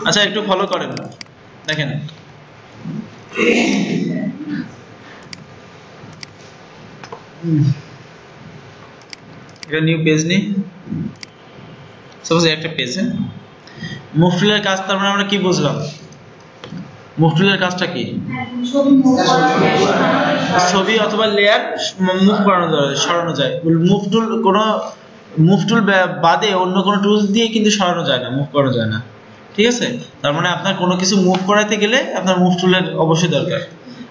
আচ্ছা একটু ফলো করেন, দেখেন এটা নিউ পেজ নি, সাপোজ একটা পেজ, মুভ টুলের কাজ, তার মানে আমরা কি বুঝলাম? মুভ টুলের কাজটা কি? ছবি অথবা লেয়ার মুভ করানো যায়, সরানো যায়। মুভ টুল বাদে অন্য কোনো টুলস দিয়ে কিন্তু সরানো যায় না, মুভ করানো যায় না, ঠিক আছে? তার মানে আপনার কোনো কিছু মুভ করাতে গেলে আপনার মুভ টুলের অবশ্যই দরকার।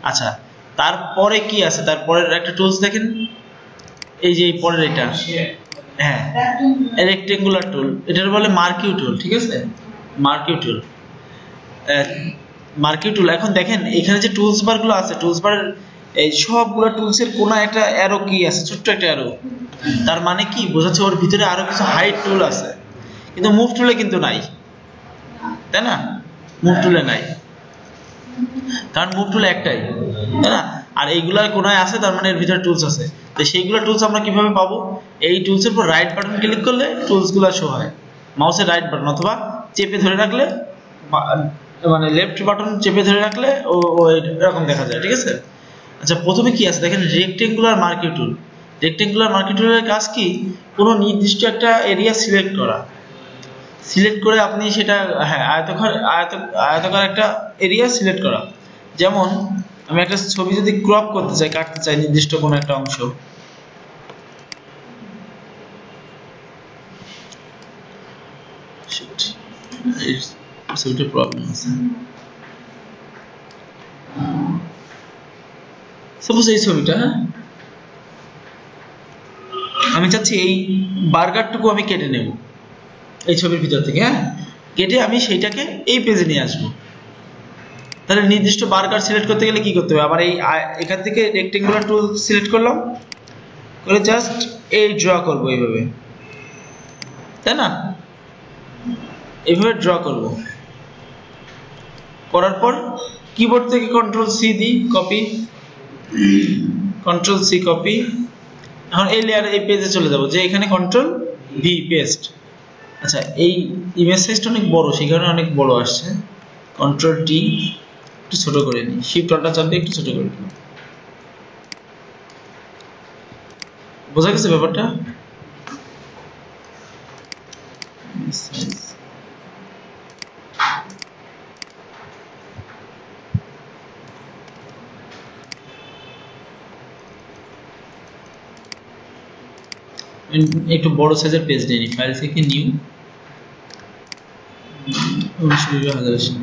আচ্ছা তারপরে কি আছে? তারপরের একটা টুলস দেখেন, এই যে এই পরের এটা, হ্যাঁ রেক্টেঙ্গুলার টুল, এটার বলে মার্কিউ টুল, ঠিক আছে? মার্কিউ টুল, মার্কিউ টুল। এখন দেখেন এখানে যে টুলস বার গুলো আছে, টুলস বার এই সবগুলো টুলসের কোনো একটা অ্যারো কি আছে, ছোট্ট একটা অ্যারো, তার মানে কি বোঝাচ্ছে ওর ভিতরে আরো কিছু হাইড টুল আছে, কিন্তু মুভ টুলে কিন্তু নাই, তাই না? মুভ টুলে নাই, কারণ মুভ টুল একটাই, তাই না? আর এইগুলার কোনায় আছে, তার মানে এর ভিতরে টুলস আছে। তো সেইগুলো টুলস আমরা কিভাবে পাবো? এই টুলসের উপর রাইট বাটন ক্লিক করলে টুলস গুলা শো হয়, মাউসের রাইট বাটন অথবা চেপে ধরে রাখলে, মানে লেফট বাটন চেপে ধরে রাখলে ও এরকম দেখা যায়, ঠিক আছে? আচ্ছা প্রথমে কি আছে দেখেন, রেক্টেঙ্গুলার মার্কিউ টুল। রেক্টেঙ্গুলার মার্কিউ টুলের কাজ কি? কোনো নির্দিষ্ট একটা এরিয়া সিলেক্ট করা, সিলেক্ট করে আপনি সেটা, হ্যাঁ আয়তাকার একটা এরিয়া সিলেক্ট করা। যেমন আমি একটা ছবি যদি ক্রপ করতে চাই, কাটতে চাই নির্দিষ্ট কোনো একটা অংশ, ছবিটার প্রবলেম আছে, সাপোজ এই ছবিটা, হ্যাঁ আমি চাচ্ছি এই বার্গারটুকু আমি কেটে নেব এই ছবির ভিতর থেকে, হ্যাঁ কেটে আমি সেইটাকে এই পেজে নিয়ে আসবো। তাহলে নির্দিষ্ট বার্গার সিলেক্ট করতে গেলে কি করতে হবে? আবার এই এখান থেকে রেক্টেঙ্গুলার টুল সিলেক্ট করলাম, করে জাস্ট এই ড্র করব এইভাবে, তাই না? এইভাবে ড্র করব, করার পর কিবোর্ড থেকে কন্ট্রোল সি দিই, কপি, কন্ট্রোল সি কপি। এখন এই লেয়ার এই পেজে চলে যাব, যে এখানে কন্ট্রোল ভি পেস্ট। আচ্ছা এই ইমেজ সাইজটা অনেক বড়, সেই কারণে অনেক বড় আসছে, কন্ট্রোল টি একটু ছোট করে নিই, শিফট অল্টার চাপ দিয়ে একটু ছোট করে নিই। বোঝা গেছে ব্যাপারটা? একটু বড় সাইজের পেজ নিয়ে নিই, ফাইল থেকে নিউ 19,000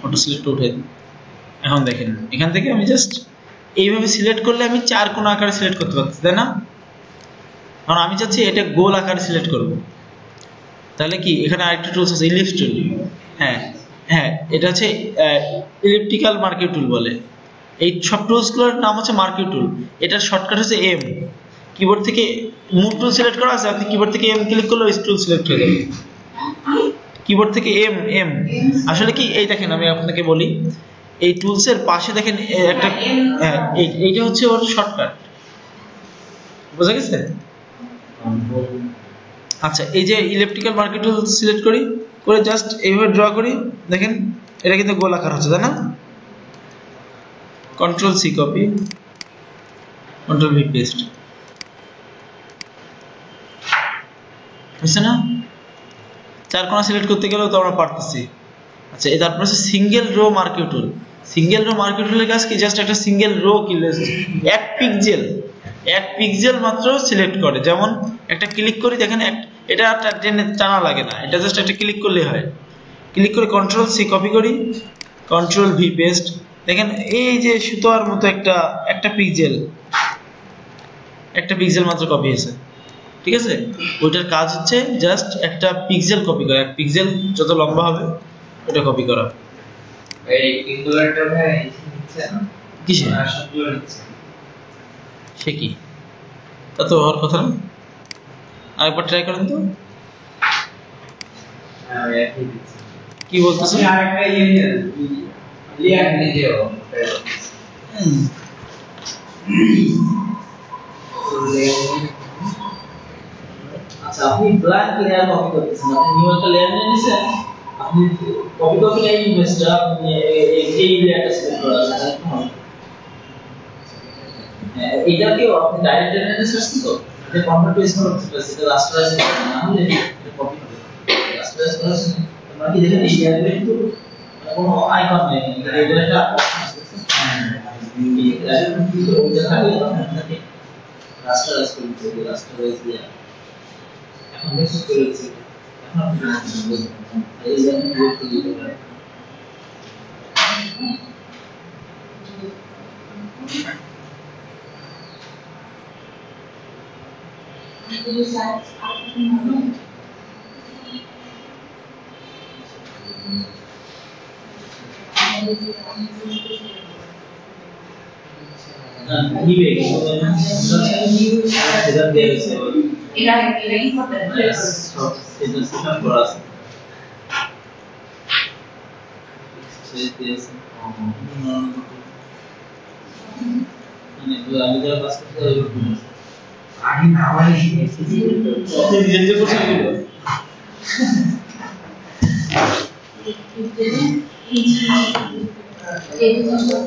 অটো সিলেক্ট উঠে দিই। এখন দেখেন এখান থেকে আমি জাস্ট এইভাবে সিলেক্ট করলে আমি 4 কোণ আকারে সিলেক্ট করতে পারছি, তাই না? কারণ আমি চাচ্ছি এটা গোল আকারে সিলেক্ট করব। তাহলে কি এখানে আরেকটা টুলস আছে, ইলিপস টুল। হ্যাঁ হ্যাঁ, এটা হচ্ছে ইলিপ্টিক্যাল মার্কিউ টুল বলে। এই সব টুলসগুলোর নাম হচ্ছে মার্কিউ টুল। এটার শর্টকাট হচ্ছে এম। কিবোর্ড থেকে মুভ টুল সিলেক্ট করা আছে, আপনি কিবোর্ড থেকে এম ক্লিক করলে ওই টুল সিলেক্ট হয়ে যাবে। কিবোর্ড থেকে এম এম আসলে কি, এই দেখেন আমি আপনাকে বলি, এই টুলসের পাশে দেখেন একটা, হ্যাঁ এইটা হচ্ছে ওর শর্টকাট, বোঝা গেছে? আচ্ছা এই যে ইলেকট্রিক্যাল মার্কিউ টুল সিলেক্ট করি, করে জাস্ট এইভাবে ড্র করি, দেখেন এটা কিন্তু গোল আকার হচ্ছে, তাই না? Control C copy, control V paste, বুঝছে না? 4 কোণা সিলেক্ট করতে গেলেও তো আমরা পারতেছি। আচ্ছা তারপর হচ্ছে সিঙ্গেল রো মার্কিউ টুল। সিঙ্গেল রো মার্কিউ টুলের কাজ কি? জাস্ট একটা সিঙ্গেল রো কি, এক পিক্সেল মাত্র সিলেক্ট করে। যেমন একটা ক্লিক করি, দেখেন এটা টানা লাগে না, এটা জাস্ট একটা ক্লিক করলেই হয়। ক্লিক করে কন্ট্রোল সি কপি করি, কন্ট্রোল ভি পেস্ট, দেখেন এই যে সুতোর মতো একটা পিক্সেল মাত্র কপি হয়েছে, ঠিক আছে? ওইটার কাজ হচ্ছে জাস্ট একটা পিক্সেল কপি করা, এক পিক্সেল যত লম্বা হবে ওটা কপি করা। এই রেক্টেঙ্গুলারটা ভাই নিচ্ছে না, কিসে সবগুলো নিচ্ছে, সে কি তা তো হওয়ার কথা না। আরেকবার ট্রাই করেন তো, কি বলতেছে? আরেকটা লেয়ার নিয়ে যাও, আচ্ছা আপনি ব্ল্যাঙ্ক লেয়ার কপি করতেছেন, আপনি নিউ একটা লেয়ার নিয়ে নিছেন, আপনি কপি করবেন এই ইমেজটা, আপনি এই লেয়ারটা সিলেক্ট করা আছে, এটাকেও আপনি ডাইরেক্ট লেয়ারে সার্চ করতে যে কনভার্ট টু স্মল সেটা রাস্টারাইজ করতে না হলে এটা কপি হবে। রাস্টারাইজ করার সময় তোমরা কি দেখেন এই লেয়ারে কিন্তু কোনো আইকন নেই, এটা একটা অপশন আছে, ওইটা থাকলে আপনাকে রাস্টারাইজ করতে হবে, রাস্টারাইজ লেয়ার এখন মেসেজ করেছি, এখন আপনি এই যে আপনি ক্রিয়েট করে দিতে পারেন।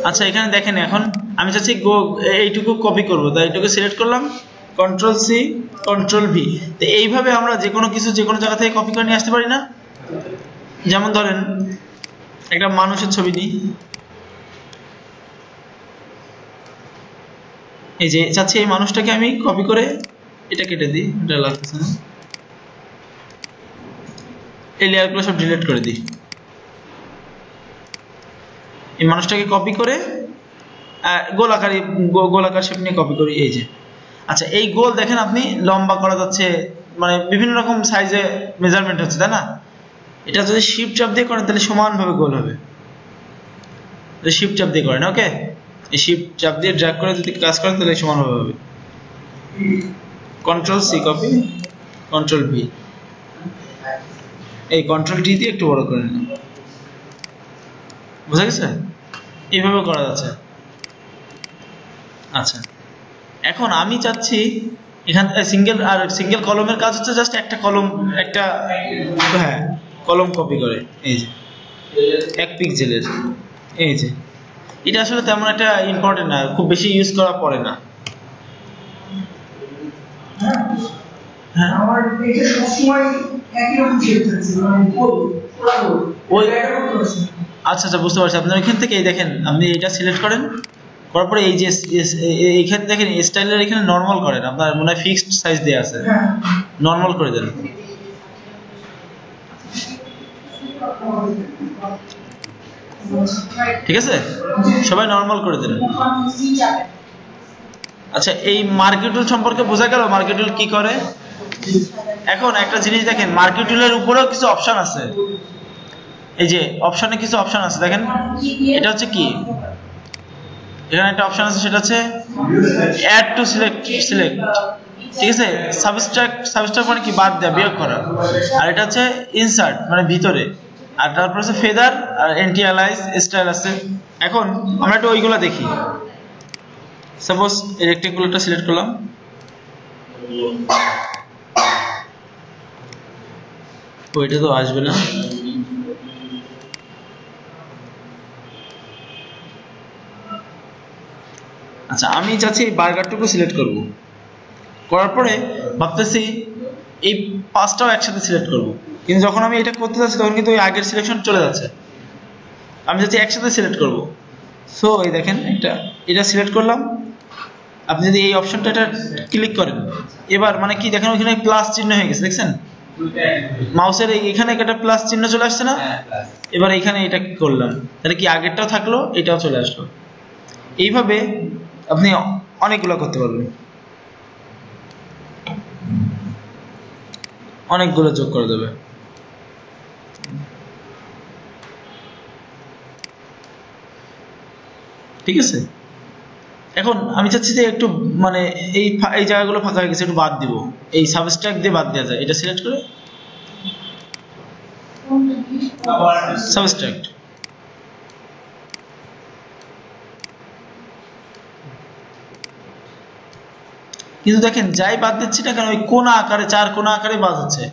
আচ্ছা এখানে দেখেন, এখন আমি চাচ্ছি এইটুকু কপি করব, তাই এইটুকু সিলেক্ট করলাম, কন্ট্রোল সি কন্ট্রোল ভি। তো এইভাবে আমরা যে কোনো কিছু যে কোনো জায়গা থেকে কপি করে নিয়ে আসতে পারি না? যেমন ধরেন একটা মানুষের ছবি নিই, এই যে চাচ্ছি এই মানুষটাকে আমি কপি করে এটা কেটে দিই, এটা লাগতেছে না, এই লেয়ারগুলো সব ডিলিট করে দিই, এই মানুষটাকে কপি করে গোলাকার শেপ নিয়ে কপি করি, এই যে। আচ্ছা এই গোল দেখেন আপনি লম্বা করা যাচ্ছে, মানে বিভিন্ন রকম সাইজে মেজারমেন্ট হচ্ছে, তাই না? এটা যদি শিফট চাপ দিয়ে করেন তাহলে সমানভাবে গোল হবে, শিফট চাপ দিয়ে করেন, ওকে? এই শিফট চাপ দিয়ে ড্র্যাগ করে যদি কাজ করেন তাহলে সমানভাবে হবে। Control C copy, control V, এই কন্ট্রোল টি দিয়ে একটু বড় করে নিন, বুঝা গেছে? এইভাবে করা যাচ্ছে। আচ্ছা এখন আমি চাচ্ছি এখান সিঙ্গেল কলমের কাজ হচ্ছে জাস্ট একটা কলম, একটা হ্যাঁ কলম কপি করে, এই যে 1 পিক্সেলের, এই যে। এটা আসলে তেমন একটা ইম্পর্টেন্ট না, খুব বেশি ইউজ করা পড়ে না। হ্যাঁ আমার এটা সবসময় একই রকম শেপ থাকছে, মানে ওই আচ্ছা আচ্ছা বুঝতে পারছি। আপনার এখান থেকে দেখেন, আপনি এটা সিলেক্ট করেন, করার পরে এই যে এইখানে দেখেন স্টাইলের এখানে নরমাল করেন, আপনার মনে হয় ফিক্সড সাইজ দেওয়া আছে, নরমাল করে দেন। ঠিক আছে, সবাই নরমাল করে দেন। আচ্ছা এই মার্কি টুল সম্পর্কে বোঝা গেল, মার্কি টুল কি করে। এখন একটা জিনিস দেখেন, মার্কি টুলের উপরেও কিছু অপশন আছে, এই যে অপশনে কিছু অপশন আছে দেখেন, এটা হচ্ছে কি, এখানে একটা অপশন আছে, সেটা হচ্ছে অ্যাড টু সিলেক্ট, ঠিক আছে? সাবস্ট্রাক্ট মানে কি, বাদ দেওয়া, বিয়োগ করা। আর এটা হচ্ছে ইনসার্ট মানে ভিতরে, আর তারপর হচ্ছে ফেদার আর এন্টি অ্যালাইজ স্টাইল আছে। এখন আমরা একটু ওইগুলো দেখি। সাপোজ এই রেক্টেঙ্গুলারটা সিলেক্ট করলাম, ওইটা তো আসবে না। আচ্ছা আমি চাচ্ছি এই বার্গারটুকু সিলেক্ট করব, করার পরে ভাবতেছি এই 5টাও একসাথে সিলেক্ট করব, কিন্তু যখন আমি এটা করতে যাচ্ছি তখন কিন্তু ওই আগের সিলেকশন চলে যাচ্ছে। আমি চাচ্ছি একসাথে সিলেক্ট করব। সো এই দেখেন এটা সিলেক্ট করলাম। আপনি যদি এই অপশনটা এটা ক্লিক করেন, এবার মানে কি দেখেন ওইখানে প্লাস চিহ্ন হয়ে গেছে, দেখছেন? মাউসের এখানে একটা প্লাস চিহ্ন চলে আসছে না? এবার এখানে এটা করলাম, তাহলে কি আগেরটাও থাকলো, এটাও চলে আসলো। এইভাবে আপনি অনেকগুলো করতে পারবেন, অনেকগুলো যোগ করে দেবে। ঠিক আছে, এখন আমি চাচ্ছি যে একটু মানে এই জায়গাগুলো ফাঁকা হয়ে গেছে, একটু বাদ দিব, এই সাবস্ট্রাক্ট দিয়ে বাদ দেওয়া যায়। এটা সিলেক্ট করে সাবস্ট্রাক্ট, কিন্তু দেখেন যাই বাদ দিচ্ছি না কেন ওই কোণা আকারে, 4 কোণা আকারে বাদ হচ্ছে।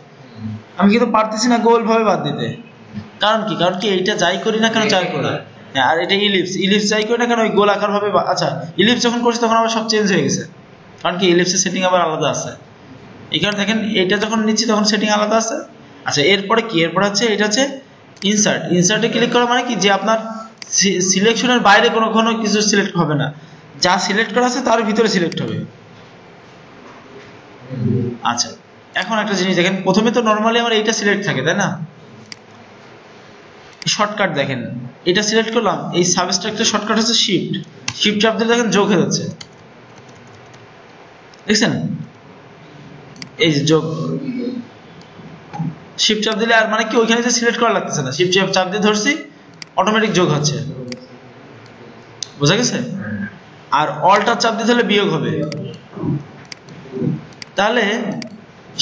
আমি কিন্তু পারতেছি না গোল ভাবে বাদ দিতে। কারণ কি এইটা যাই করি না কেন 4 কোণা, আর এটা ইলিপস যাই করি না কেন ওই গোল আকার ভাবে। আচ্ছা, ইলিপস যখন করছি তখন আবার সব চেঞ্জ হয়ে গেছে, কারণ কি ইলিপসের সেটিং আবার আলাদা আছে। এই কারণে দেখেন এইটা যখন নিচ্ছি তখন সেটিং আলাদা আছে। আচ্ছা, এরপরে কি, এরপরে হচ্ছে এটা হচ্ছে ইনসার্টে ক্লিক করা মানে কি, যে আপনার সিলেকশনের বাইরে কোনো কিছু সিলেক্ট হবে না, যা সিলেক্ট করা আছে তার ভিতরে সিলেক্ট হবে। আচ্ছা, এখন একটা জিনিস দেখেন, প্রথমে তো নরমালি আমার এইটা সিলেক্ট থাকে, তাই না? শর্টকাট দেখেন, এটা সিলেক্ট করলাম, এই সাবস্ট্রাক্টের শর্টকাট হচ্ছে শিফট চাপ দিলে দেখেন যোগ হয়ে যাচ্ছে, দেখছেন? এই যে যোগ, শিফট চাপ দিলে আর মানে কি ওইখানে যে সিলেক্ট করা লাগতেছে না, শিফট চাপ দিয়ে ধরছি অটোমেটিক যোগ হচ্ছে, বোঝা গেছে? আর অল্টার চাপ দিতে হলে বিয়োগ হবে। তাহলে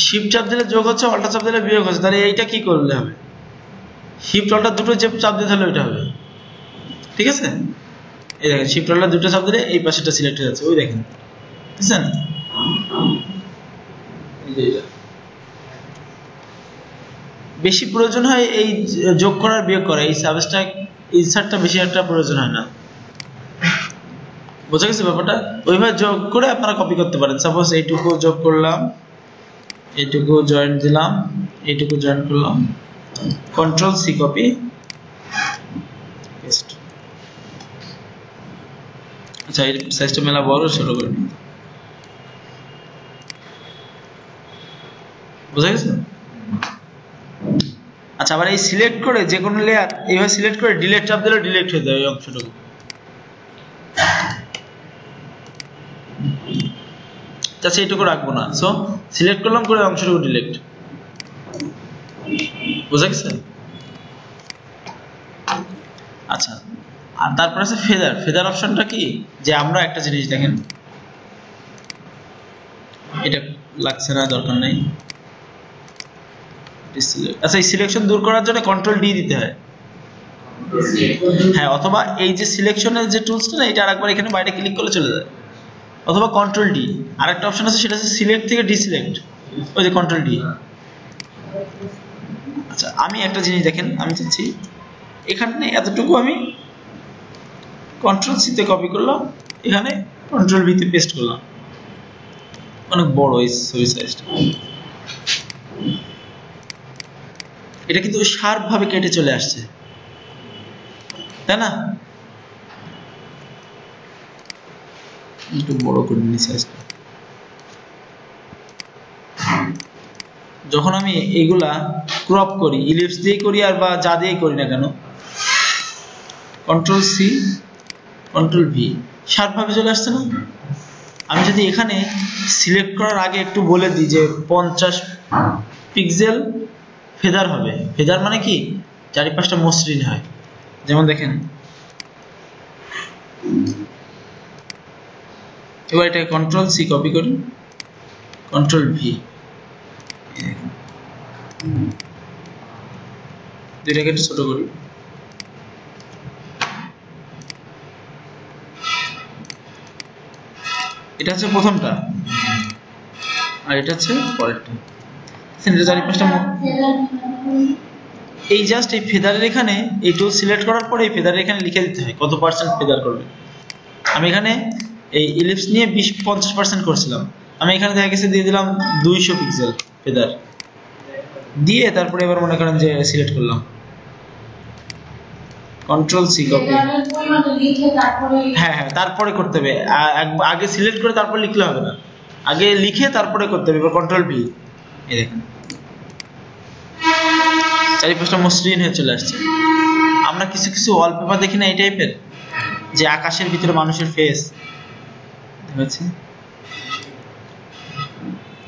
শিফট চাপ দিলে যোগ হচ্ছে, অল্টার চাপ দিলে বিয়োগ হচ্ছে, তাহলে এইটা কি করলে হবে? শিফট অল্টার দুটো চাপ দিতে হলে ওইটা হবে, ঠিক আছে? এই দেখেন শিফট অল্টার দুটো চাপ দিলে এই পাশেটা সিলেক্ট হয়ে যাচ্ছে, ওই দেখেন, বুঝছেন? বেশি প্রয়োজন হয় এই যোগ করার বিয়োগ করা, এই সাবস্ট্রাক্ট ইনসার্টটা বেশি একটা প্রয়োজন হয় না, বোঝা গেছে ব্যাপারটা? ওইভাবে যোগ করে আপনারা কপি করতে পারেন। সাপোজ এইটুকু যোগ করলাম, এইটুকু জয়েন্ট দিলাম, এইটুকু জয়েন্ট করলাম, কন্ট্রোল সি কপি পেস্ট। আচ্ছা, এই সাইজটা মেলা বড় ছোট করে নিই, বোঝা গেছে? আচ্ছা, আবার এই সিলেক্ট করে যে কোনো লেয়ার এইভাবে সিলেক্ট করে ডিলিট চাপ দিলে ডিলিট হয়ে যাবে এই অংশটুকু। আচ্ছা, এইটুকু রাখবো না, সো সিলেক্ট করলাম করে অংশটুকু ডিলিট, বোঝা গেছে? আচ্ছা, আর তারপর আছে ফেদার অপশনটা কি, যে আমরা একটা জিনিস দেখেন, এটা লাগছে না, দরকার নাই। আচ্ছা, এই সিলেকশন দূর করার জন্য কন্ট্রোল ডি দিতে হয়, হ্যাঁ, অথবা এই যে সিলেকশনের যে টুলসটা না, এটা আরেকবার এখানে বাইরে ক্লিক করলে চলে যায়, অথবা কন্ট্রোল ডি। আরেকটা অপশন আছে, সেটা হচ্ছে সিলেক্ট থেকে ডিসিলেক্ট, ওই যে কন্ট্রোল ডি। আচ্ছা, আমি একটা জিনিস দেখেন, আমি চাচ্ছি এখানে এতটুকু আমি কন্ট্রোল সি তে কপি করলাম, এখানে কন্ট্রোল ভি তে পেস্ট করলাম, অনেক বড় এই ছবি সাইজটা। এটা কিন্তু শার্প ভাবে কেটে চলে আসছে, তাই না? একটু বড় করে নিই সাইজটা। যখন আমি এইগুলা ক্রপ করি, ইলিপস দিয়ে করি আর বা যা দিয়ে করি না কেন, control C control V, sharp ভাবে চলে আসছে না? আমি যদি এখানে সিলেক্ট করার আগে একটু বলে দিই যে 50 পিক্সেল ফেদার হবে, ফেদার মানে কি, চারিপাশটা মসৃণ হয়, যেমন দেখেন। এবার এটাকে কন্ট্রোল সি কপি করি, কন্ট্রোল ভি, দুইটাকে একটু ছোট করি, এটা হচ্ছে প্রথমটা আর এটা হচ্ছে পরেরটা। চারিপাশটা এই জাস্ট এই ফেদারের এখানে এই টুল সিলেক্ট করার পরে এই ফেদারের এখানে লিখে দিতে হয় কত পার্সেন্ট ফেদার করবে। আমি এখানে এই ইলিপস নিয়ে 50% করছিলাম, আমি এখানে দেখা গেছে দিয়ে দিলাম 200 পিক্সেল ফেদার দিয়ে, তারপরে এবার মনে করেন যে সিলেক্ট করলাম, কন্ট্রোল সি কপি, হ্যাঁ হ্যাঁ তারপরে করতে হবে, আগে সিলেক্ট করে তারপর লিখলে হবে না, আগে লিখে তারপরে করতে হবে। এবার কন্ট্রোল ভি, এই দেখেন চারিপাশটা মসৃণ হয়ে চলে আসছে। আমরা কিছু কিছু ওয়ালপেপার দেখি না এই টাইপের, যে আকাশের ভিতরে মানুষের ফেস হচ্ছে,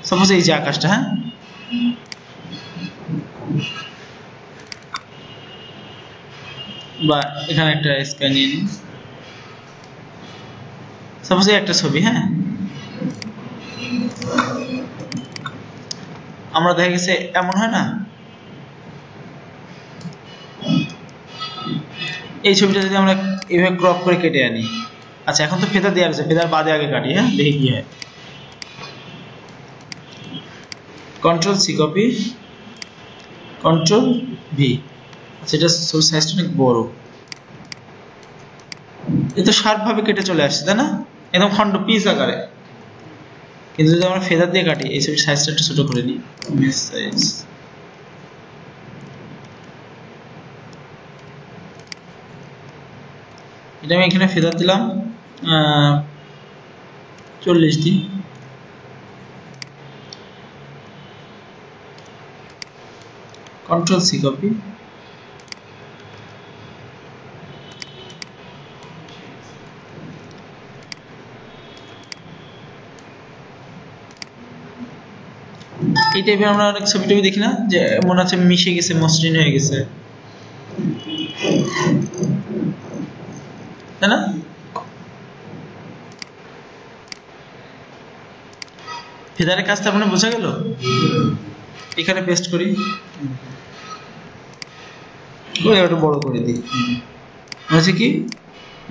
সাপোজ এই যে আকাশটা, হ্যাঁ বা এখানে একটা স্কাই নিয়ে নিন, সাপোজ এই একটা ছবি, হ্যাঁ আমরা দেখা গেছে এমন হয় না, এই ছবিটা যদি আমরা এইভাবে ক্রপ করে কেটে আনি, আচ্ছা এখন তো ফেদার দেওয়া আছে, ফেদার বাদে আগে কাটি, হ্যাঁ দেখি কি হয়। Control C copy, control V. আচ্ছা এটা সোর্স সাইজটা অনেক বড়, এ তো শার্প ভাবে কেটে চলে আসছে তাই না, একদম খন্ড পিস আকারে। কিন্তু যদি আমরা ফেদার দিয়ে কাটি, এই ছবির সাইজটা একটু ছোট করে নিই, ইমেজ সাইজ, এটা আমি এখানে ফেদার দিলাম 40 দিই, কন্ট্রোল সি কপি, এই টাইপের আমরা অনেক ছবি টবি দেখি না, যে মনে হচ্ছে মিশে গেছে, মসৃণ হয়ে গেছে, তাই না? ফেদারের কাজটা আপনার বোঝা গেল? এখানে পেস্ট করি, একটু বড় করে দিই, হচ্ছে কি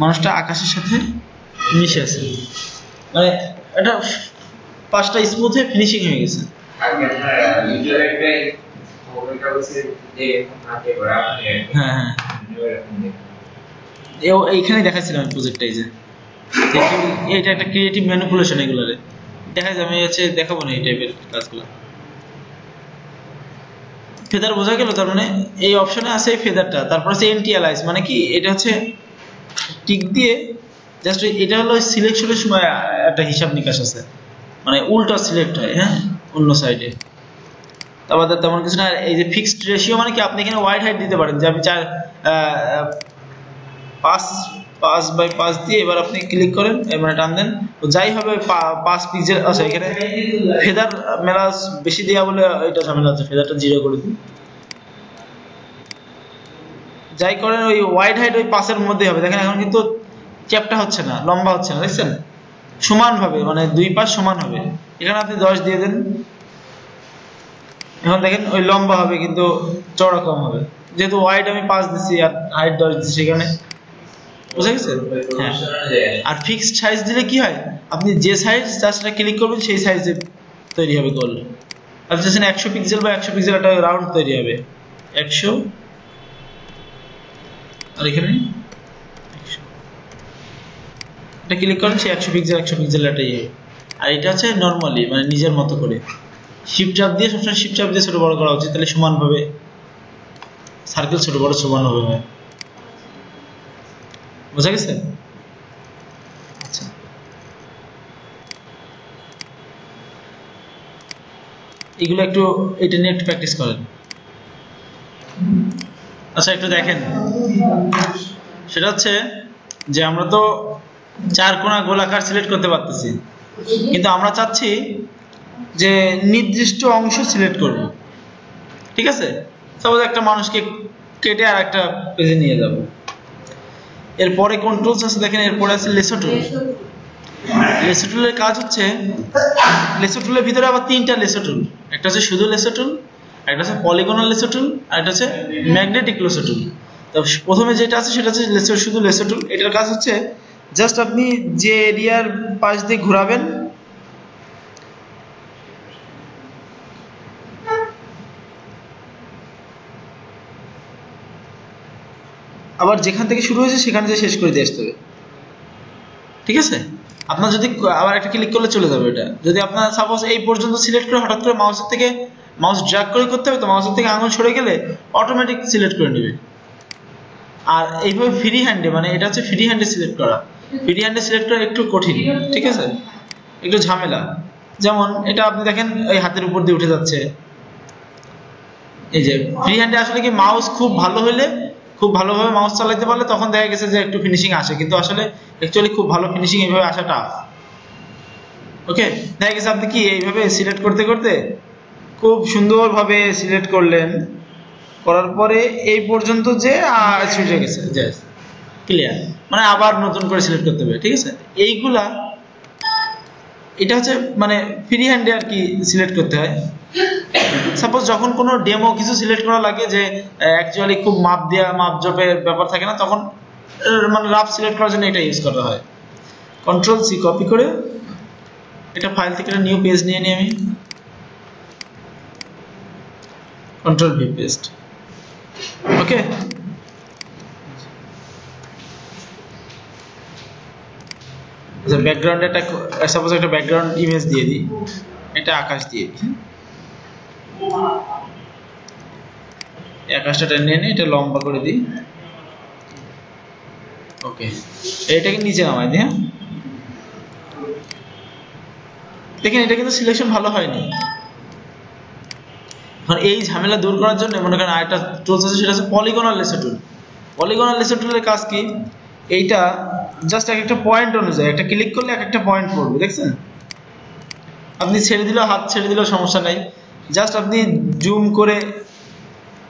মানুষটা আকাশের সাথে মিশে আছে, মানে এটা পাঁচটা স্মুথ হয়ে ফিনিশিং হয়ে গেছে। হ্যাঁ হ্যাঁ, এইখানে দেখাচ্ছিলাম প্রজেক্টটা, এই যে এটা একটা ক্রিয়েটিভ ম্যানিপুলেশন, এগুলোরে দেখা যায়, আমি হচ্ছে দেখাবো না এই টাইপের কাজগুলো। ফেদার বোঝা গেল? তার মানে এই অপশনে আছে ফেদারটা, তারপর আছে এন্টিয়ালাইজ, মানে কি এটা হচ্ছে টিক দিয়ে জাস্ট, এটা হলো সিলেকশনের সময় একটা হিসাব নিকাশ আছে, মানে উল্টো সিলেক্ট হয়, হ্যাঁ অন্য সাইডে। তারপর তেমন কিছু না। এই যে ফিক্সড রেশিও মানে কি, আপনি এখানে ওয়াইড হাইট দিতে পারেন, যে আমি 5x5 দিয়ে এবার আপনি ক্লিক করেন, মানে টান দেন, যাই হবে 5 পিক্সেল। আচ্ছা এখানে ফেদার মেলা বেশি দেওয়া বলে এটা ঝামেলা আছে, ফেদারটা 0 করে দিই। যাই করেন ওই ওয়াইড হাইট ওই 5 এর মধ্যেই হবে। দেখেন এখন কিন্তু চ্যাপটা হচ্ছে না, লম্বা হচ্ছে না, দেখছেন? সমান ভাবে, মানে দুই পাশ সমান হবে। এখানে আপনি 10 দিয়ে দেন, এখন দেখেন ওই লম্বা হবে কিন্তু চওড়া কম হবে, যেহেতু ওয়াইড আমি 5 দিচ্ছি আর হাইট 10 দিচ্ছি সেখানে, বুঝা গেছে? হ্যাঁ। আর ফিক্সড সাইজ দিলে কি হয়, আপনি যে সাইজ জাস্ট ক্লিক করবেন সেই সাইজে তৈরি হবে গোল। আপনি চাচ্ছেন 100 পিক্সেল বা 100 পিক্সেল একটা রাউন্ড তৈরি হবে, 100, আর এখানে 100, এটা ক্লিক করেন সেই 100 পিক্সেল এটাই। আর এটা হচ্ছে নরমালি, মানে নিজের মতো করে শিফট চাপ দিয়ে, সবসময় শিফট চাপ দিয়ে ছোট বড় করা উচিত, তাহলে সমানভাবে সার্কেল ছোট বড় সমানভাবে হয়। বুঝা গেছে? আচ্ছা এগুলো একটু এটা নিয়ে একটু প্র্যাকটিস করেন। আচ্ছা একটু দেখেন, সেটা হচ্ছে যে আমরা তো 4 কোণা গোলাকার সিলেক্ট করতে পারতেছি, কিন্তু আমরা চাচ্ছি যে নির্দিষ্ট অংশ সিলেক্ট করব, ঠিক আছে? সাপোজ একটা মানুষকে কেটে আর একটা পেজে নিয়ে যাব। এরপরে কোন টুলস আছে দেখেন, এরপরে আছে লেসো টুল। লেসো টুলের কাজ হচ্ছে, লেসো টুলের ভিতরে আবার 3টা লেসো টুল, একটা হচ্ছে শুধু লেসো টুল, একটা হচ্ছে পলিগনাল লেসো টুল, আর একটা হচ্ছে ম্যাগনেটিক লেসো টুল। তো প্রথমে যেটা আছে সেটা হচ্ছে শুধু লেসো টুল। এটার কাজ হচ্ছে জাস্ট আপনি যে এরিয়ার পাশ দিয়ে ঘোরাবেন, আবার যেখান থেকে শুরু হয়েছে সেখান থেকে শেষ করে দিয়ে আসতে হবে, ঠিক আছে? আপনার যদি আবার একটা ক্লিক করলে চলে যাবে এটা। যদি আপনার সাপোজ এই পর্যন্ত সিলেক্ট করে হঠাৎ করে মাউসের থেকে মাউস ড্র্যাগ করে করতে হবে, তো মাউসের থেকে আঙুল সরে গেলে অটোমেটিক সিলেক্ট করে নেবে। আর এইভাবে ফ্রি হ্যান্ডে, মানে এটা হচ্ছে ফ্রি হ্যান্ডে সিলেক্ট করা। ফ্রি হ্যান্ডে সিলেক্ট করা একটু কঠিন, ঠিক আছে, একটু ঝামেলা। যেমন এটা আপনি দেখেন এই হাতের উপর দিয়ে উঠে যাচ্ছে। এই যে ফ্রি হ্যান্ডে আসলে কি মাউস খুব ভালো হলে, খুব ভালোভাবে মাউস চালাতে পারলে তখন দেখা গেছে যে একটু ফিনিশিং আসে, কিন্তু আসলে অ্যাকচুয়ালি খুব ভালো ফিনিশিং এইভাবে আসা টাফ। ওকে, দেখা গেছে আপনি কি এইভাবে সিলেক্ট করতে করতে খুব সুন্দরভাবে সিলেক্ট করলেন, করার পরে এই পর্যন্ত যে ছুটে গেছে, ক্লিয়ার, মানে আবার নতুন করে সিলেক্ট করতে হবে, ঠিক আছে? এইগুলা এটা হচ্ছে মানে ফ্রি হ্যান্ডে আর কি সিলেক্ট করতে হয়। সাপোজ যখন কোনো ডেমো কিছু সিলেক্ট করা লাগে, যে অ্যাকচুয়ালি খুব মাপ দেওয়া, মাপ জপের ব্যাপার থাকে না, তখন মানে রাফ সিলেক্ট করার জন্য এটা ইউজ করা হয়। কন্ট্রোল সি কপি করে এটা ফাইল থেকে একটা নিউ পেজ নিয়ে নিই আমি, কন্ট্রোল ভি পেস্ট। ওকে, আচ্ছা ব্যাকগ্রাউন্ডে একটা সাপোজ একটা ব্যাকগ্রাউন্ড ইমেজ দিয়ে দিই, এটা আকাশ দিয়ে দিই। আকাশটা টেনে এনে এটা লম্বা করে দিই। ওকে, এটাকে নিচে নামাই দিই। হ্যাঁ, দেখেন এটা কিন্তু সিলেকশন ভালো হয়নি। এখন এই ঝামেলা দূর করার জন্য মনে করেন আরেকটা টুলস আছে, সেটা হচ্ছে পলিগনাল লেসার টুল। পলিগনাল লেসার টুলের কাজ কি? এইটা জাস্ট একটা পয়েন্ট অনুযায়ী একটা ক্লিক করলে একটা পয়েন্ট পড়বে, দেখছেন? আপনি ছেড়ে দিলেও, হাত ছেড়ে দিলেও সমস্যা নাই, জাস্ট আপনি জুম করে,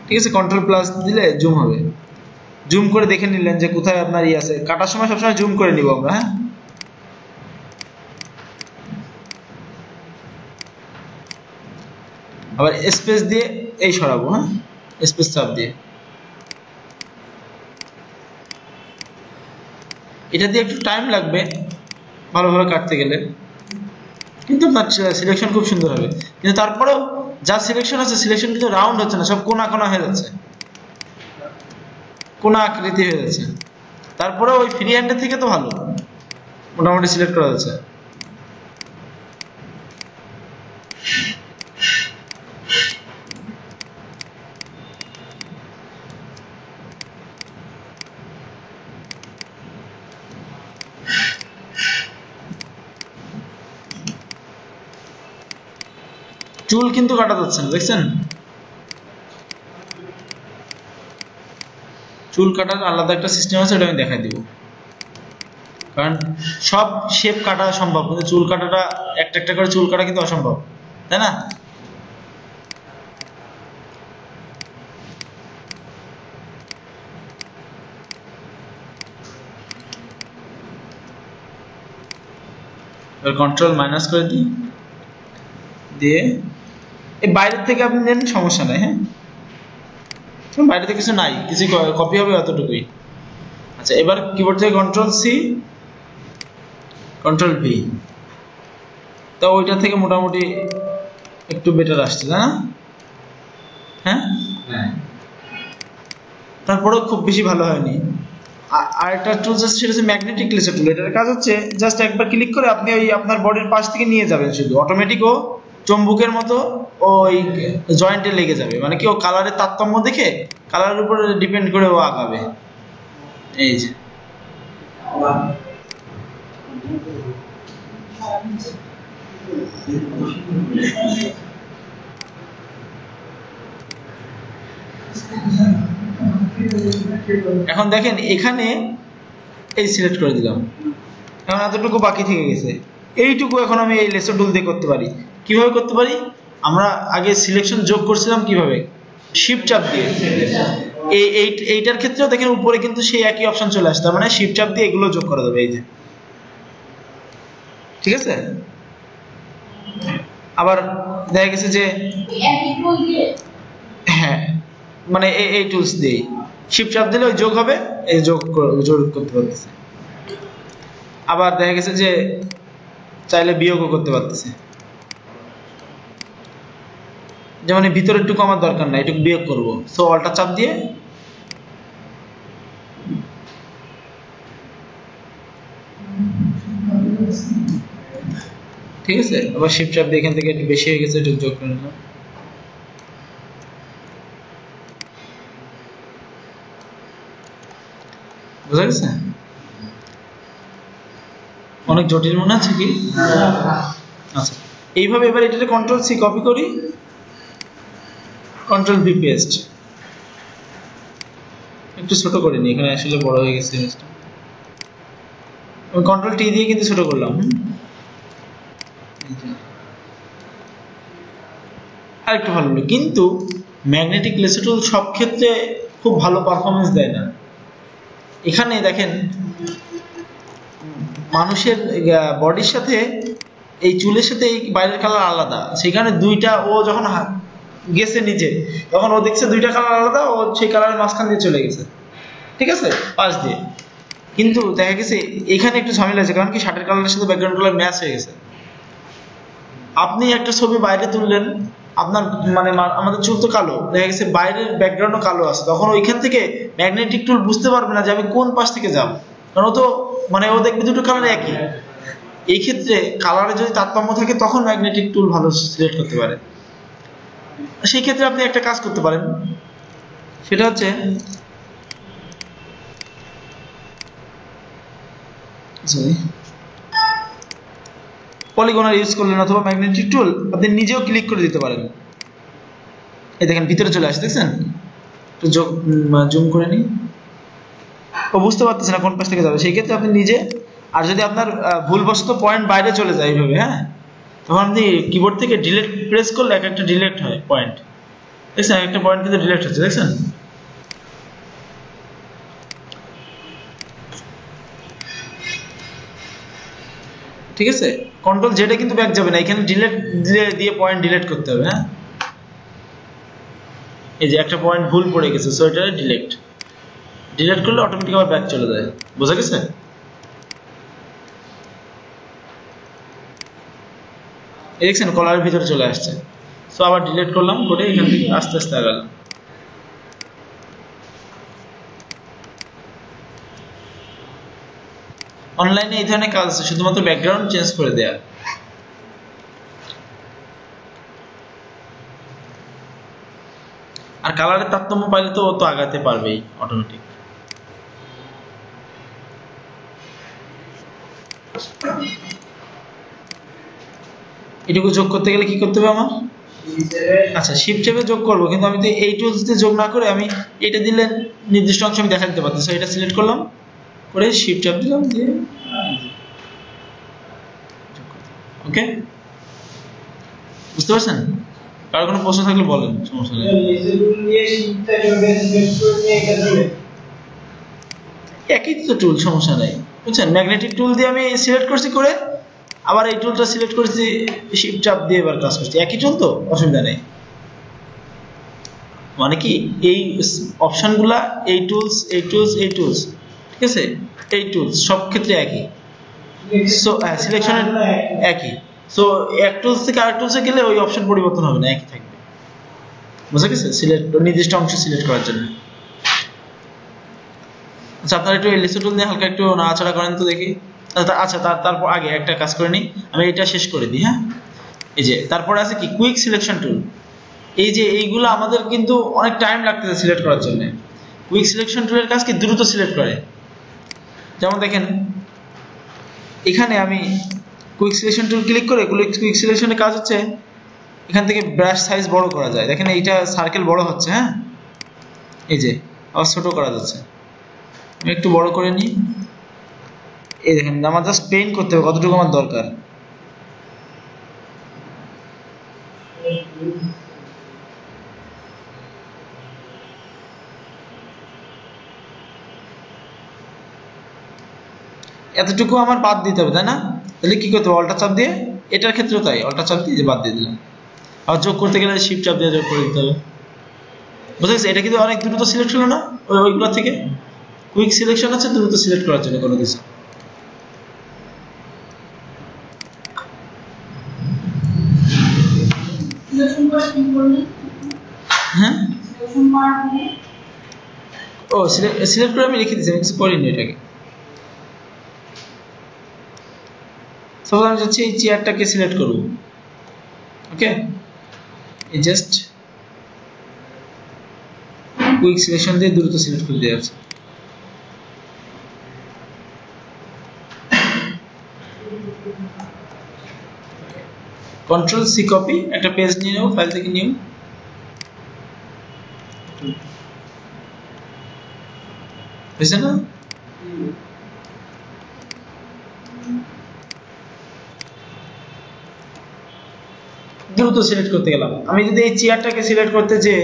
ঠিক আছে, কন্ট্রোল প্লাস দিলে জুম হবে। জুম করে দেখে নিলেন যে কোথায় আপনার ই আছে। কাটার সময় সবসময় জুম করে নিব আমরা। হ্যাঁ, আবার স্পেস দিয়ে এই সরাবো। হ্যাঁ, স্পেস চাপ দিয়ে। এটা দিয়ে একটু টাইম লাগবে ভালোভাবে কাটতে গেলে, কিন্তু আপনার সিলেকশন খুব সুন্দর হবে। কিন্তু তারপরেও যা সিলেকশন আছে, সিলেকশন কিন্তু রাউন্ড হচ্ছে না, সব কোনা কোনা হয়ে যাচ্ছে, কোনা আকৃতি হয়ে যাচ্ছে। তারপরে ওই ফ্রি হ্যান্ডের থেকে তো ভালো, মোটামুটি সিলেক্ট করা যাচ্ছে। চুল কিন্তু কাটা যাচ্ছে না, দেখছেন? চুল কাটার আলাদা একটা সিস্টেম আছে, ওটা আমি দেখাই দিব। কারণ সব শেপ কাটা সম্ভব, কিন্তু চুল কাটাটা একটা একটা করে চুল কাটা কিন্তু অসম্ভব, তাই না? এবার কন্ট্রোল মাইনাস করে দিই, দিয়ে এই বাইরের থেকে আপনি নেন, সমস্যা নাই। হ্যাঁ, বাইরে থেকে কিছু নাই, কিছু কপি হবে অতটুকুই। আচ্ছা, এবার কিবোর্ড থেকে কন্ট্রোল সি, কন্ট্রোল ভি, তো ওইটা থেকে মোটামুটি একটু বেটার আসছে, না? হ্যাঁ, তারপরেও খুব বেশি ভালো হয়নি। আর একটা টুল আছে, সেটা হচ্ছে ম্যাগনেটিক লেসার টুল। এটার কাজ হচ্ছে জাস্ট একবার ক্লিক করে আপনি ওই আপনার বডির পাশ থেকে নিয়ে যাবেন, শুধু অটোমেটিক ও চুম্বকের মতো ওই জয়েন্টে লেগে যাবে। মানে কি, ও কালারের তারতম্য দেখে কালারের উপরে ডিপেন্ড করে ও আঁকাবে। এই যে এখন দেখেন এখানে এই সিলেক্ট করে দিলাম, এখন এতটুকু বাকি থেকে গেছে। এইটুকু এখন আমি এই লেসার টুল দিয়ে করতে পারি। কিভাবে করতে পারি? আমরা আগে সিলেকশন যোগ করছিলাম কিভাবে, শিফট চাপ দিয়ে। এইটার ক্ষেত্রেও দেখেন উপরে কিন্তু সেই একই অপশন চলে আসছে, মানে শিফট চাপ দিয়ে এগুলো যোগ করা যাবে। এই যে, ঠিক আছে। আবার দেখা গেছে যে হ্যাঁ, মানে এই টুলস দিয়ে শিফট চাপ দিলে ওই যোগ হবে, এই যোগ করতে পারতেছে। আবার দেখা গেছে যে চাইলে বিয়োগও করতে পারতেছে, যেমন ভিতরে একটু কমার দরকার নাই, একটু বিয়োগ করব, সো অল্টার চাপ দিয়ে ঠিক আছে। আবার শিফট চাপ দিয়ে এখান থেকে একটু বেশি হয়ে গেছে, একটু যোগ করে নিলাম। বুঝা গেছে? অনেক জটিল মনে আছে কি? আচ্ছা, এইভাবে এবার এটাতে কন্ট্রোল সি কপি করি, কন্ট্রোল ভি পেস্ট, একটু ছোট করে নিই, এখানে আসলে বড় হয়ে গেছে জিনিসটা। আমি কন্ট্রোল টি দিয়ে কিন্তু ছোট করলাম। আর একটু ভালো হলো, কিন্তু ম্যাগনেটিক লেসার টুল সব ক্ষেত্রে খুব ভালো পারফরমেন্স দেয় না। এখানে দেখেন মানুষের বডির সাথে এই চুলের সাথে এই বাইরের কালার আলাদা, সেখানে দুইটা, ও যখন গেছে নিচে তখন ও দেখছে দুইটা কালার আলাদা, ও সেই কালারের মাঝখান দিয়ে চলে গেছে, ঠিক আছে, পাশ দিয়ে। কিন্তু দেখা গেছে এখানে একটু ঝামেলা আছে, কারণ কি শার্টের কালারের সাথে ব্যাকগ্রাউন্ড কালার ম্যাচ হয়ে গেছে। আপনি একটা ছবি বাইরে তুললেন, আপনার মানে আমাদের চুল তো কালো, দেখা গেছে বাইরের ব্যাকগ্রাউন্ডও কালো আছে, তখন ওইখান থেকে ম্যাগনেটিক টুল বুঝতে পারবে না যে আমি কোন পাশ থেকে যাব, কারণ ও তো মানে ও দেখবে দুটো কালার একই। এই ক্ষেত্রে কালারে যদি তারতম্য থাকে তখন ম্যাগনেটিক টুল ভালো সিলেক্ট করতে পারে। সেই ক্ষেত্রে আপনি একটা কাজ করতে পারেন, সেটা হচ্ছে পলিগনার ইউজ করলেন অথবা ম্যাগনেটিক টুল আপনি নিজেও ক্লিক করে দিতে পারেন। এই দেখেন ভিতরে চলে আসে, দেখছেন? একটু জুম করে নিই, ও বুঝতে পারতেছে না কোন পাশ থেকে যাবে, সেই ক্ষেত্রে আপনি নিজে, আর যদি আপনার ভুলবশত পয়েন্ট বাইরে চলে যায় এইভাবে, হ্যাঁ, তখন আপনি কিবোর্ড থেকে ডিলিট প্রেস করলে এক একটা ডিলিট হয় পয়েন্ট, দেখছেন? একটা পয়েন্ট কিন্তু ডিলিট হচ্ছে, দেখছেন? ঠিক আছে, কন্ট্রোল জেডে কিন্তু ব্যাক যাবে না, এখানে ডিলিট দিয়ে পয়েন্ট ডিলিট করতে হবে। হ্যাঁ, এই যে একটা পয়েন্ট ভুল পড়ে গেছে, সো এটা ডিলিট করলে অটোমেটিক আবার ব্যাক চলে যায়। বোঝা গেছে? এই দেখছেন কলারের ভিতরে চলে আসছে, সো আবার ডিলিট করলাম করে এখান থেকে আস্তে আস্তে আগালাম। অনলাইনে এই ধরনের কাজ আছে, শুধুমাত্র ব্যাকগ্রাউন্ড চেঞ্জ করে দেয়া। আর কালারের তারতম্য পাইলে তো ও তো আগাতে পারবেই অটোমেটিক। এটুকু যোগ করতে গেলে কি করতে হবে আমার? আচ্ছা, শিফট চেপে যোগ করবো, কিন্তু আমি তো এই টুলস দিয়ে যোগ না করে আমি এটা দিলে নির্দিষ্ট অংশ আমি দেখা দিতে পারতেছি। এটা সিলেক্ট করলাম করে শিফট চাপ দিলাম দিয়ে, ওকে, বুঝতে পারছেন? কারো কোনো প্রশ্ন থাকলে বলেন, সমস্যা নেই। একই তো টুল, সমস্যা নাই, বুঝছেন? ম্যাগনেটিক টুল দিয়ে আমি সিলেক্ট করছি করে আবার এই টুলটা সিলেক্ট করেছি শিফট চাপ দিয়ে এবার কাজ করছি, একই টুল তো, অসুবিধা নেই। মানে কি এই অপশনগুলা এই টুলস ঠিক আছে, এই টুলস সব ক্ষেত্রে একই, সো সিলেকশনের একই, সো এক টুলস থেকে আরেক টুলসে গেলে ওই অপশন পরিবর্তন হবে না, একই থাকবে। বুঝা গেছে? সিলেক্ট নির্দিষ্ট অংশ সিলেক্ট করার জন্য। আচ্ছা, আপনারা একটু এলিসো টুল নিয়ে হালকা একটু নাড়াচাড়া করেন তো দেখি। আচ্ছা, তারপর আগে একটা কাজ করে নিই, আমি এটা শেষ করে দিই। হ্যাঁ, এই যে তারপরে আছে কি কুইক সিলেকশন টুল। এই যে এইগুলো আমাদের কিন্তু অনেক টাইম লাগতেছে সিলেক্ট করার জন্য। কুইক সিলেকশন টুলের কাজ কি দ্রুত সিলেক্ট করে। যেমন দেখেন এখানে আমি কুইক সিলেকশন টুল ক্লিক করে, কুইক সিলেকশনের কাজ হচ্ছে এখান থেকে ব্রাশ সাইজ বড় করা যায়। দেখেন এইটা সার্কেল বড় হচ্ছে, হ্যাঁ, এই যে আবার ছোট করা যাচ্ছে। আমি একটু বড় করে নিই, এই দেখেন আমার জাস্ট পেইন্ট করতে হবে কতটুকু আমার দরকার। এতটুকু আমার বাদ দিতে হবে, তাই না? তাহলে কি করতে হবে? অল্টার চাপ দিয়ে, এটার ক্ষেত্রেও তাই, অল্টার চাপ দিয়ে বাদ দিয়ে দিলাম। আর যোগ করতে গেলে শিফট চাপ দিয়ে যোগ করে দিতে হবে। বুঝতে গেছে? এটা কিন্তু অনেক দ্রুত সিলেক্ট হলো না ওইগুলো থেকে। কুইক সিলেকশন আছে দ্রুত সিলেক্ট করার জন্য কোনো কিছু। হ্যাঁ, ও সিলেক্ট করে আমি রেখে দিচ্ছি, আমি কিছু করিনি এটাকে। সব আমি যাচ্ছি এই চেয়ারটাকে সিলেক্ট করব, ওকে, এই জাস্ট কুইক সিলেকশন দিয়ে দ্রুত সিলেক্ট করে দেওয়া আছে। কন্ট্রোল সি কপি, একটা পেজ নিয়ে নেব ফাইল থেকে, নিউ, হয়েছে না? দ্রুত সিলেক্ট করতে গেলাম। আমি যদি এই চেয়ারটাকে সিলেক্ট করতে যে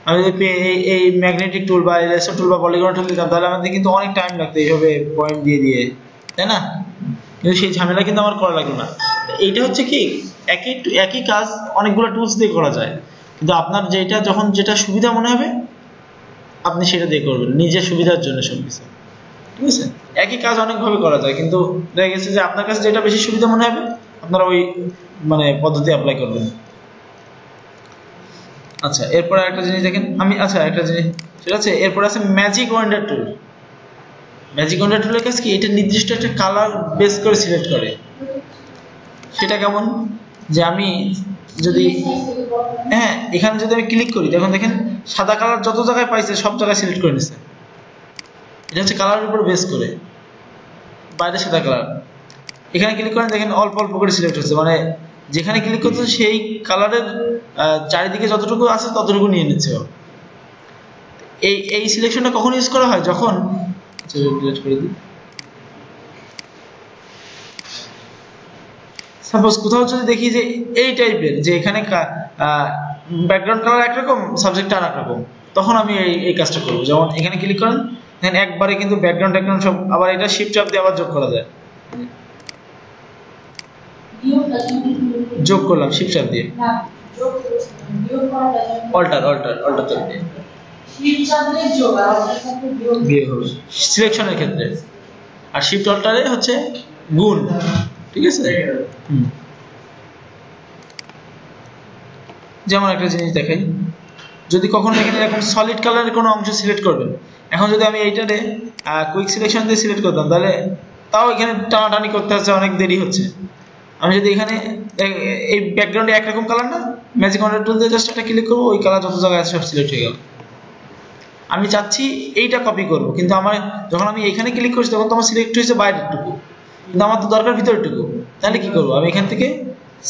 আমি যদি এই ম্যাগনেটিক টুল বা এলিসো টুল বা পলিগন টুল দিতাম, তাহলে আমাদের কিন্তু অনেক টাইম লাগতো এইভাবে পয়েন্ট দিয়ে দিয়ে, তাই না? কিন্তু সেই ঝামেলা কিন্তু আমার করা লাগলো না। এইটা হচ্ছে কি একই কাজ অনেকগুলো টুলস দিয়ে করা যায়, কিন্তু আপনার যেটা সুবিধা মনে হবে আপনি সেটা দিয়ে করবেন, নিজের সুবিধার জন্য সবকিছু, ঠিক আছে? একই কাজ অনেকভাবে করা যায়, কিন্তু দেখা গেছে যে আপনার কাছে যেটা বেশি সুবিধা মনে হবে আপনারা ওই মানে পদ্ধতি অ্যাপ্লাই করবেন। আচ্ছা এরপর একটা জিনিস দেখেন আমি একটা জিনিস সেটা হচ্ছে এরপর আছে ম্যাজিক ওয়ান্ডার টুল। ম্যাজিক ওয়ান্ডার টুলের কাজ কি, এটা নির্দিষ্ট একটা কালার বেস করে সিলেক্ট করে। সেটা কেমন, যে আমি যদি এখানে যদি আমি ক্লিক করি তখন দেখেন সাদা কালার যত জায়গায় পাইছে সব জায়গায় সিলেক্ট করে নিছে। এটা হচ্ছে কালারের উপর বেস করে, বাইরে সাদা কালার। এখানে ক্লিক করেন দেখেন অল্প অল্প করে সিলেক্ট হচ্ছে, মানে যেখানে ক্লিক করছে সেই কালারের চারিদিকে যতটুকু আছে ততটুকু নিয়ে নিচ্ছে। এই সিলেকশনটা কখন ইউজ করা হয়, যখন সাপোজ কোথাও যদি দেখি যে এই টাইপের, যে এখানে ব্যাকগ্রাউন্ড কালার একরকম সাবজেক্ট আর একরকম, তখন আমি এই কাজটা করবো। যেমন এখানে ক্লিক করেন দেখেন একবারে কিন্তু ব্যাকগ্রাউন্ড সব, আবার এটা শিফট চাপ দিয়ে আবার যোগ করা যায়। যোগ করলাম শিফট চাপ দিয়ে, অল্টার চাপ দিয়ে বিয়োগ হবে সিলেকশনের ক্ষেত্রে, আর শিফট অল্টারে হচ্ছে গুণ। ঠিক আছে। যেমন একটা জিনিস দেখাই, যদি কখনো এখানে এরকম সলিড কালারের কোনো অংশ সিলেক্ট করবেন, এখন যদি আমি এইটারে কুইক সিলেকশন দিয়ে সিলেক্ট করতাম তাহলে তাও এখানে টানাটানি করতে হচ্ছে, অনেক দেরি হচ্ছে। আমি যদি এখানে এই ব্যাকগ্রাউন্ডে একরকম কালার না, ম্যাজিক ওয়ান্ডার টুল দিয়ে জাস্ট একটা ক্লিক করবো, ওই কালার যত জায়গায় আছে সব সিলেক্ট হয়ে গেল। আমি চাচ্ছি এইটা কপি করব, কিন্তু আমার যখন আমি এখানে ক্লিক করছি তখন তো আমার সিলেক্ট হয়েছে বাইরের টুকু, কিন্তু আমার তো দরকার ভিতরের টুকু। তাহলে কি করব, আমি এখান থেকে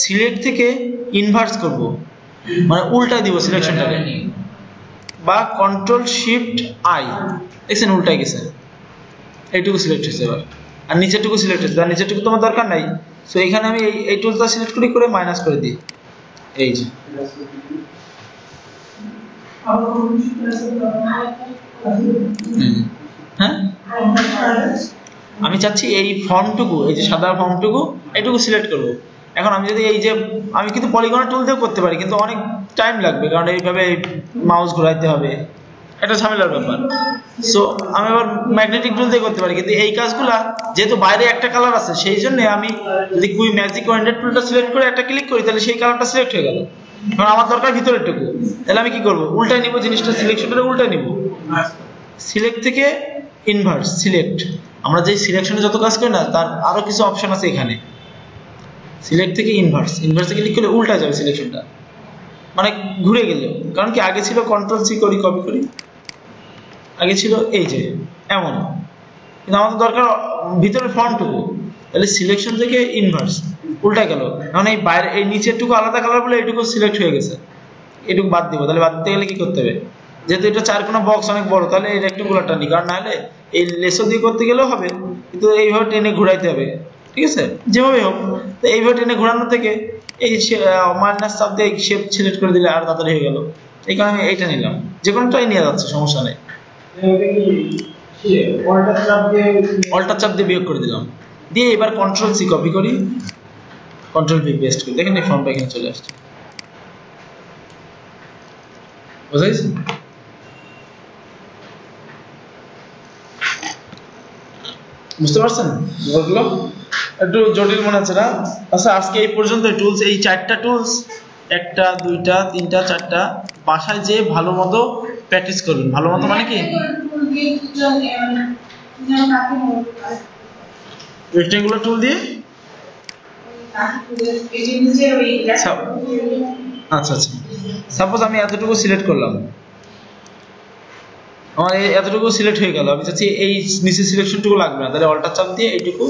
সিলেক্ট থেকে ইনভার্স করব, মানে উল্টা দিব সিলেকশনটাকে, বা কন্ট্রোল শিফট আই, দেখছেন উল্টাই গেছে। এইটুকু সিলেক্ট হয়েছে এবার, আর নিচেরটুকু সিলেক্ট হয়েছে, আর নিচেরটুকু তোমার দরকার নাই। সো এখানে আমি এই টুলটা সিলেক্ট করে মাইনাস করে দিই, এই যে। হ্যাঁ আমি চাচ্ছি এই ফর্মটুকু, এই যে সাদা ফর্মটুকু এইটুকু সিলেক্ট করব। এখন আমি যদি এই যে আমি কিন্তু পলিগন টুল দিয়েও করতে পারি, কিন্তু অনেক টাইম লাগবে, কারণ এইভাবে মাউস ঘোরাইতে হবে, একটা ঝামেলার ব্যাপার। সো আমি আবার ম্যাগনেটিক টুল দিয়ে করতে পারি, কিন্তু এই কাজগুলা যেহেতু বাইরে একটা কালার আছে, সেই জন্য আমি যদি ম্যাজিক ওয়ান্ডার টুলটা সিলেক্ট করে একটা ক্লিক করি তাহলে সেই কালারটা সিলেক্ট হয়ে গেল। কারণ আমার দরকার ভিতরের টুকু, তাহলে আমি কি করব, উল্টায় নিব জিনিসটা, সিলেকশনটা উল্টায় নিব। সিলেক্ট থেকে ইনভার্স সিলেক্ট, আমরা যে সিলেকশনে যত কাজ করি না তার আরো কিছু অপশন আছে এখানে। সিলেক্ট থেকে ইনভার্সে ক্লিক করলে উল্টা যাবে সিলেকশনটা, মানে ঘুরে গেল। কারণ কি আগে ছিল কন্ট্রোল সি করি কপি করি, আগে ছিল এই যে এমন, কিন্তু আমাদের দরকার ভিতরের ফর্মটুকু, তাহলে সিলেকশন থেকে ইনভার্স উল্টা গেল। কারণ এই বাইরে এই নিচেরটুকু আলাদা কালার বলে এইটুকু সিলেক্ট হয়ে গেছে, এটুকু বাদ দিব। তাহলে বাদ দিতে গেলে কি করতে হবে, যেহেতু এটা চারকোনা বক্স অনেক বড়, তাহলে এই রেক্টেঙ্গুলারটা নিই, কারণ নাহলে এই লেসো দিয়ে করতে গেলেও হবে, কিন্তু এইভাবে টেনে ঘুরাইতে হবে। ঠিক আছে, যেভাবে হোক। তো এইভাবে টেনে ঘোরানো থেকে এই মাইনাস চাপ দিয়ে শেপ সিলেক্ট করে দিলে আর তাড়াতাড়ি হয়ে গেল। এই কারণে আমি এইটা নিলাম, যে কোনোটাই নিয়ে যাচ্ছে, সমস্যা নেই। অল্টার চাপ দিয়ে বিয়োগ করে দিলাম, দিয়ে এবার কন্ট্রোল সি কপি করি, কন্ট্রোল ভি পেস্ট করি, দেখেন এই ফর্মটা এখানে চলে আসছে। বুঝাইছি? বুঝতে পারছেন ব্যাপারগুলো? একটু জটিল মনে হচ্ছে না? আচ্ছা আজকে এই পর্যন্ত টুলস, এই 4টা টুলস, 1টা 2টা 3টা 4টা বাসায় যে ভালো মতো প্র্যাকটিস করবেন। ভালো মতো মানে কি, রেক্টেঙ্গুলার টুল দিয়ে। আচ্ছা সাপোজ আমি এতটুকু সিলেক্ট করলাম, আমার এতটুকু সিলেক্ট হয়ে গেল, আমি চাচ্ছি এই নিচে সিলেকশনটুকু লাগবে না, তাহলে অল্টার চাপ দিয়ে এইটুকু